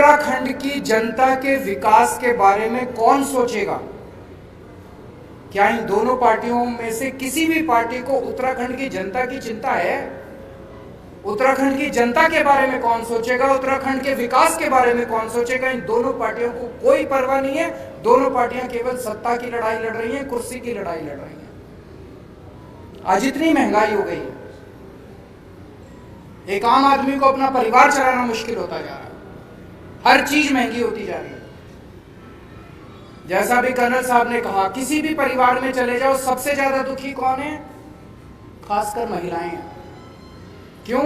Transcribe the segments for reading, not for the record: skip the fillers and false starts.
उत्तराखंड की जनता के विकास के बारे में कौन सोचेगा? क्या इन दोनों पार्टियों में से किसी भी पार्टी को उत्तराखंड की जनता की चिंता है? उत्तराखंड की जनता के बारे में कौन सोचेगा? उत्तराखंड के विकास के बारे में कौन सोचेगा? इन दोनों पार्टियों को कोई परवाह नहीं है। दोनों पार्टियां केवल सत्ता की लड़ाई लड़ रही हैं, कुर्सी की लड़ाई लड़ रही हैं। आज इतनी महंगाई हो गई है, एक आम आदमी को अपना परिवार चलाना मुश्किल होता जा रहा है। हर चीज महंगी होती जा रही है। जैसा भी कर्नल साहब ने कहा, किसी भी परिवार में चले जाओ, सबसे ज्यादा दुखी कौन है? खासकर महिलाएं हैं। क्यों?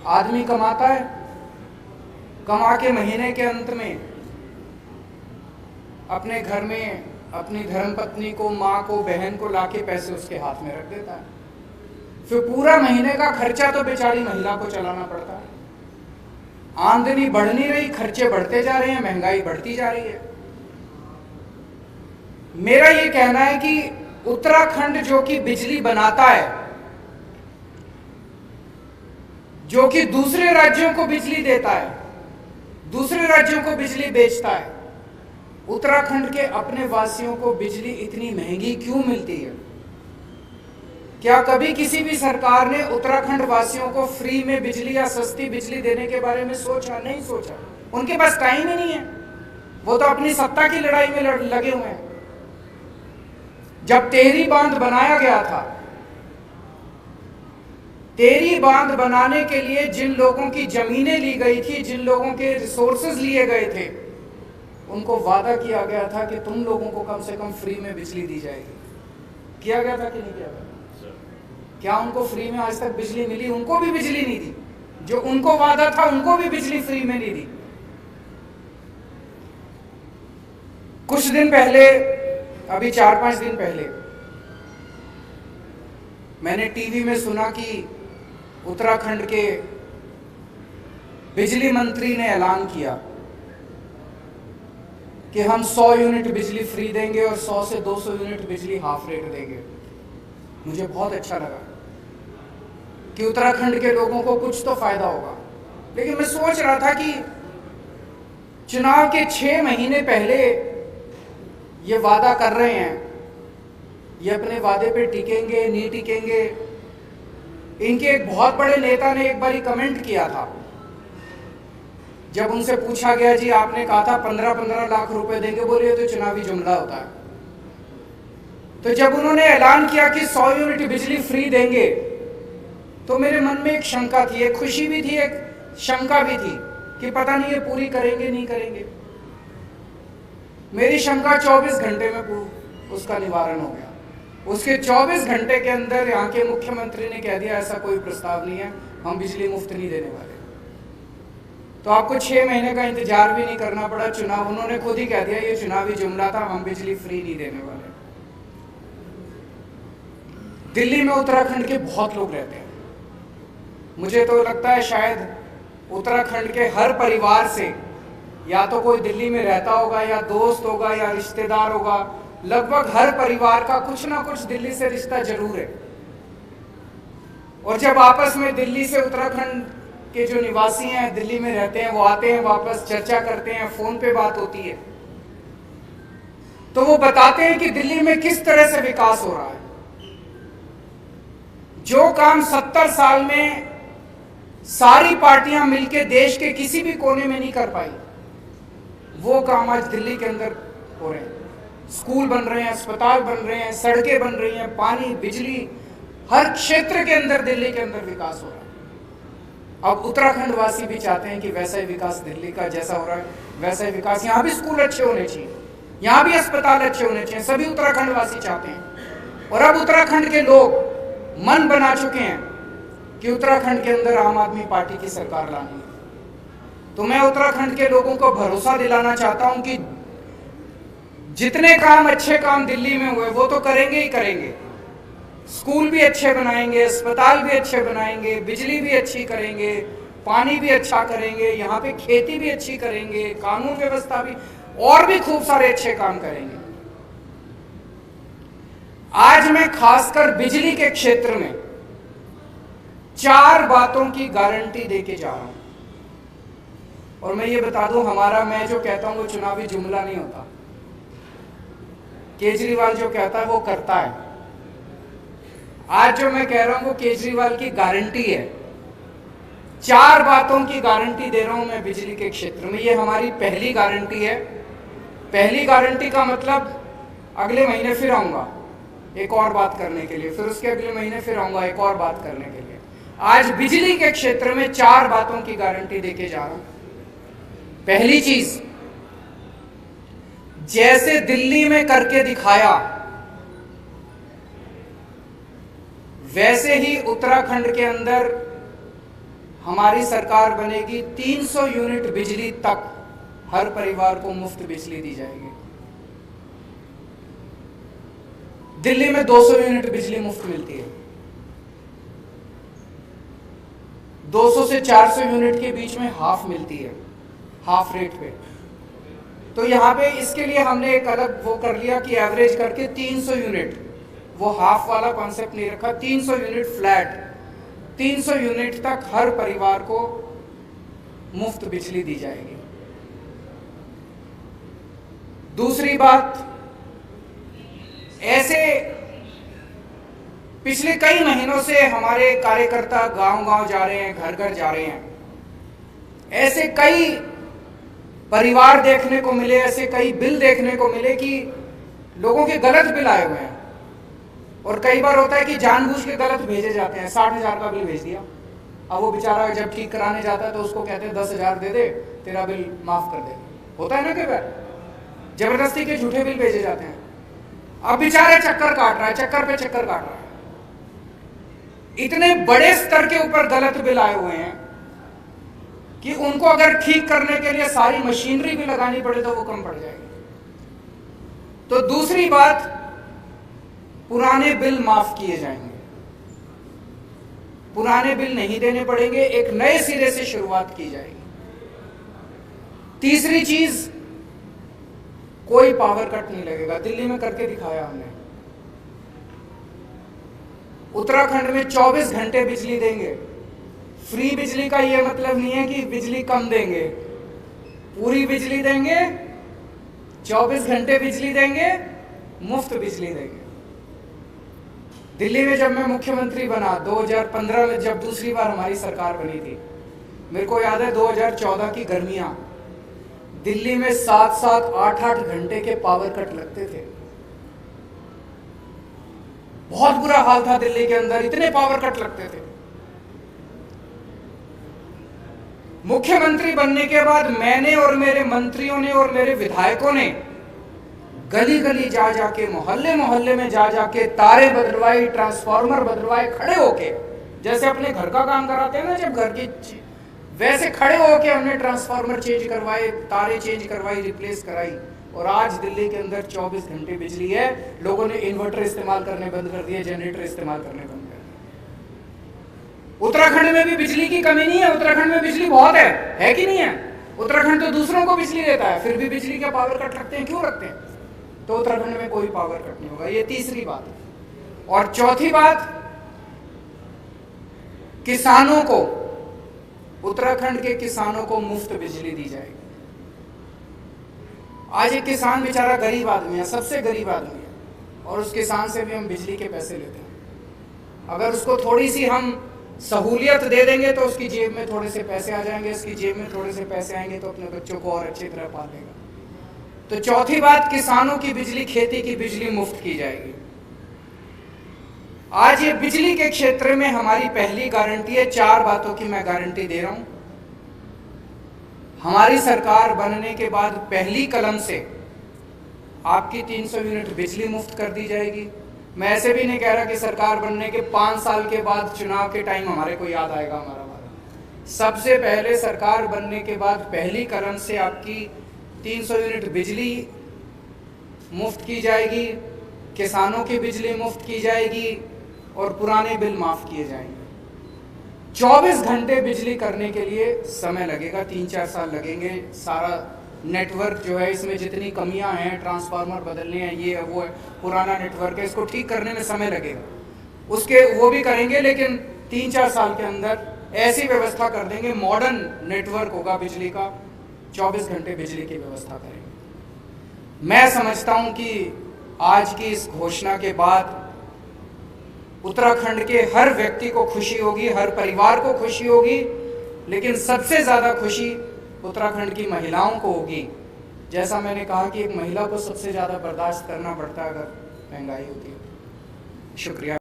आदमी कमाता है, कमा के महीने के अंत में अपने घर में अपनी धर्मपत्नी को, माँ को, बहन को लाके पैसे उसके हाथ में रख देता है। फिर पूरा महीने का खर्चा तो बेचारी महिला को चलाना पड़ता है। आमदनी बढ़ नहीं रही, खर्चे बढ़ते जा रहे हैं, महंगाई बढ़ती जा रही है। मेरा ये कहना है कि उत्तराखंड जो कि बिजली बनाता है, जो कि दूसरे राज्यों को बिजली देता है, दूसरे राज्यों को बिजली बेचता है, उत्तराखंड के अपने वासियों को बिजली इतनी महंगी क्यों मिलती है? क्या कभी किसी भी सरकार ने उत्तराखंड वासियों को फ्री में बिजली या सस्ती बिजली देने के बारे में सोचा? नहीं सोचा। उनके पास टाइम ही नहीं है, वो तो अपनी सत्ता की लड़ाई में लगे हुए हैं। जब टेहरी बांध बनाया गया था, टेहरी बांध बनाने के लिए जिन लोगों की जमीनें ली गई थी, जिन लोगों के रिसोर्सेज लिए गए थे, उनको वादा किया गया था कि तुम लोगों को कम से कम फ्री में बिजली दी जाएगी। किया गया था कि नहीं किया गया? क्या उनको फ्री में आज तक बिजली मिली? उनको भी बिजली नहीं दी। जो उनको वादा था, उनको भी बिजली फ्री में नहीं दी। कुछ दिन पहले, अभी 4-5 दिन पहले, मैंने टीवी में सुना कि उत्तराखंड के बिजली मंत्री ने ऐलान किया कि हम 100 यूनिट बिजली फ्री देंगे और 100 से 200 यूनिट बिजली हाफ रेट देंगे। मुझे बहुत अच्छा लगा कि उत्तराखंड के लोगों को कुछ तो फायदा होगा। लेकिन मैं सोच रहा था कि चुनाव के 6 महीने पहले ये वादा कर रहे हैं, ये अपने वादे पे टिकेंगे नहीं टिकेंगे? इनके एक बहुत बड़े नेता ने एक बारी कमेंट किया था, जब उनसे पूछा गया, जी आपने कहा था 15-15 लाख रुपए देंगे, बोले तो चुनावी जुमला होता है। तो जब उन्होंने ऐलान किया कि 100 यूनिट बिजली फ्री देंगे, तो मेरे मन में एक शंका थी, एक खुशी भी थी, एक शंका भी थी कि पता नहीं ये पूरी करेंगे नहीं करेंगे। मेरी शंका 24 घंटे में उसका निवारण हो गया। उसके 24 घंटे के अंदर यहाँ के मुख्यमंत्री ने कह दिया, ऐसा कोई प्रस्ताव नहीं है, हम बिजली मुफ्त नहीं देने वाले। तो आपको 6 महीने का इंतजार भी नहीं करना पड़ा। चुनाव, उन्होंने खुद ही कह दिया ये चुनावी जुमला था, हम बिजली फ्री नहीं देने वाले। दिल्ली में उत्तराखंड के बहुत लोग रहते हैं। मुझे तो लगता है शायद उत्तराखंड के हर परिवार से या तो कोई दिल्ली में रहता होगा, या दोस्त होगा, या रिश्तेदार होगा। लगभग हर परिवार का कुछ ना कुछ दिल्ली से रिश्ता जरूर है। और जब आपस में दिल्ली से उत्तराखंड के जो निवासी हैं, दिल्ली में रहते हैं, वो आते हैं वापस, चर्चा करते हैं, फोन पे बात होती है, तो वो बताते हैं कि दिल्ली में किस तरह से विकास हो रहा है। जो काम 70 साल में सारी पार्टियां मिलकर देश के किसी भी कोने में नहीं कर पाई, वो काम आज दिल्ली के अंदर हो रहे हैं। स्कूल बन रहे हैं, अस्पताल बन रहे हैं, सड़कें बन रही हैं, पानी, बिजली, हर क्षेत्र के अंदर दिल्ली के अंदर विकास हो रहा है। अब उत्तराखंड वासी भी चाहते हैं कि वैसा ही विकास दिल्ली का जैसा हो रहा है, वैसा ही विकास यहाँ भी, स्कूल अच्छे होने चाहिए, यहाँ भी अस्पताल अच्छे होने चाहिए, सभी उत्तराखंड वासी चाहते हैं। और अब उत्तराखंड के लोग मन बना चुके हैं कि उत्तराखंड के अंदर आम आदमी पार्टी की सरकार लानी है। तो मैं उत्तराखंड के लोगों को भरोसा दिलाना चाहता हूं कि जितने काम, अच्छे काम दिल्ली में हुए वो तो करेंगे ही करेंगे। स्कूल भी अच्छे बनाएंगे, अस्पताल भी अच्छे बनाएंगे, बिजली भी अच्छी करेंगे, पानी भी अच्छा करेंगे, यहाँ पे खेती भी अच्छी करेंगे, कानून व्यवस्था भी, और भी खूब सारे अच्छे काम करेंगे। आज मैं खासकर बिजली के क्षेत्र में 4 बातों की गारंटी देके जा रहा हूं। और मैं ये बता दूं, हमारा, मैं जो कहता हूं वो चुनावी जुमला नहीं होता। केजरीवाल जो कहता है वो करता है। आज जो मैं कह रहा हूं वो केजरीवाल की गारंटी है। 4 बातों की गारंटी दे रहा हूं मैं बिजली के क्षेत्र में। ये हमारी पहली गारंटी है। पहली गारंटी का मतलब अगले महीने फिर आऊंगा एक और बात करने के लिए, फिर उसके अगले महीने फिर आऊंगा एक और बात करने के लिए। आज बिजली के क्षेत्र में 4 बातों की गारंटी देके जा रहा हूं। पहली चीज, जैसे दिल्ली में करके दिखाया वैसे ही उत्तराखंड के अंदर हमारी सरकार बनेगी। 300 यूनिट बिजली तक हर परिवार को मुफ्त बिजली दी जाएगी। दिल्ली में 200 यूनिट बिजली मुफ्त मिलती है। 200 से 400 यूनिट के बीच में हाफ मिलती है, हाफ रेट पे। तो यहां पे इसके लिए हमने एक अलग वो कर लिया कि एवरेज करके 300 यूनिट, वो हाफ वाला कॉन्सेप्ट नहीं रखा, 300 यूनिट फ्लैट, 300 यूनिट तक हर परिवार को मुफ्त बिजली दी जाएगी। दूसरी बात, ऐसे पिछले कई महीनों से हमारे कार्यकर्ता गांव-गांव जा रहे हैं, घर-घर जा रहे हैं। ऐसे कई परिवार देखने को मिले, ऐसे कई बिल देखने को मिले कि लोगों के गलत बिल आए हुए हैं। और कई बार होता है कि जानबूझ के गलत भेजे जाते हैं। 60,000 का बिल भेज दिया, अब वो बेचारा जब ठीक कराने जाता है तो उसको कहते हैं 10,000 दे दे, तेरा बिल माफ कर दे। होता है ना कई बार, जबरदस्ती के झूठे बिल भेजे जाते हैं। अब बेचारे चक्कर काट रहा है, चक्कर पे चक्कर काट रहा है। इतने बड़े स्तर के ऊपर गलत बिल आए हुए हैं कि उनको अगर ठीक करने के लिए सारी मशीनरी भी लगानी पड़े तो वो कम पड़ जाएगी। तो दूसरी बात, पुराने बिल माफ किए जाएंगे, पुराने बिल नहीं देने पड़ेंगे, एक नए सिरे से शुरुआत की जाएगी। तीसरी चीज, कोई पावर कट नहीं लगेगा। दिल्ली में करके दिखाया हमने। उत्तराखंड में 24 घंटे बिजली देंगे। फ्री बिजली का यह मतलब नहीं है कि बिजली कम देंगे, पूरी बिजली देंगे, 24 घंटे बिजली देंगे, मुफ्त बिजली देंगे। दिल्ली में जब मैं मुख्यमंत्री बना 2015 में, जब दूसरी बार हमारी सरकार बनी थी, मेरे को याद है 2014 की गर्मियां, दिल्ली में 7-7, 8-8 घंटे के पावर कट लगते थे। बहुत बुरा हाल था दिल्ली के अंदर, इतने पावर कट लगते थे। मुख्यमंत्री बनने के बाद मैंने और मेरे मंत्रियों ने और मेरे विधायकों ने गली गली जा जाके, मोहल्ले मोहल्ले में जा जाके तारे बदलवाई, ट्रांसफार्मर बदलवाए, खड़े होके, जैसे अपने घर का काम कराते हैं ना जब घर की, वैसे खड़े होके हमने ट्रांसफार्मर चेंज करवाए, तारे चेंज करवाई, रिप्लेस कराई। और आज दिल्ली के अंदर 24 घंटे बिजली है। लोगों ने इन्वर्टर इस्तेमाल करने बंद कर दिए, जनरेटर इस्तेमाल करने बंद कर दिए। उत्तराखंड में भी बिजली की कमी नहीं है, उत्तराखंड में बिजली बहुत है कि नहीं है? उत्तराखंड तो दूसरों को बिजली देता है, फिर भी बिजली का पावर कट रखते हैं। क्यों रखते हैं? तो उत्तराखंड में कोई पावर कट नहीं होगा। ये तीसरी बात। और चौथी बात, किसानों को, उत्तराखंड के किसानों को मुफ्त बिजली दी जाएगी। आज एक किसान बेचारा गरीब आदमी है, सबसे गरीब आदमी है, और उस किसान से भी हम बिजली के पैसे लेते हैं। अगर उसको थोड़ी सी हम सहूलियत दे देंगे तो उसकी जेब में थोड़े से पैसे आ जाएंगे, उसकी जेब में थोड़े से पैसे आएंगे तो अपने बच्चों को और अच्छी तरह पालेगा। तो चौथी बात, किसानों की बिजली, खेती की बिजली मुफ्त की जाएगी। आज ये बिजली के क्षेत्र में हमारी पहली गारंटी है। 4 बातों की मैं गारंटी दे रहा हूं। हमारी सरकार बनने के बाद पहली कलम से आपकी 300 यूनिट बिजली मुफ्त कर दी जाएगी। मैं ऐसे भी नहीं कह रहा कि सरकार बनने के 5 साल के बाद चुनाव के टाइम हमारे को याद आएगा हमारा वादा। सबसे पहले सरकार बनने के बाद पहली कलम से आपकी 300 यूनिट बिजली मुफ्त की जाएगी, किसानों की बिजली मुफ्त की जाएगी और पुराने बिल माफ किए जाएंगे। 24 घंटे बिजली करने के लिए समय लगेगा, 3-4 साल लगेंगे। सारा नेटवर्क जो है, इसमें जितनी कमियां हैं, ट्रांसफार्मर बदलने हैं, ये है वो है, पुराना नेटवर्क है, इसको ठीक करने में समय लगेगा। उसके वो भी करेंगे, लेकिन 3-4 साल के अंदर ऐसी व्यवस्था कर देंगे, मॉडर्न नेटवर्क होगा बिजली का, 24 घंटे बिजली की व्यवस्था करेंगे। मैं समझता हूं कि आज की इस घोषणा के बाद उत्तराखंड के हर व्यक्ति को खुशी होगी, हर परिवार को खुशी होगी, लेकिन सबसे ज़्यादा खुशी उत्तराखंड की महिलाओं को होगी। जैसा मैंने कहा कि एक महिला को सबसे ज़्यादा बर्दाश्त करना पड़ता है अगर महंगाई होती है। शुक्रिया।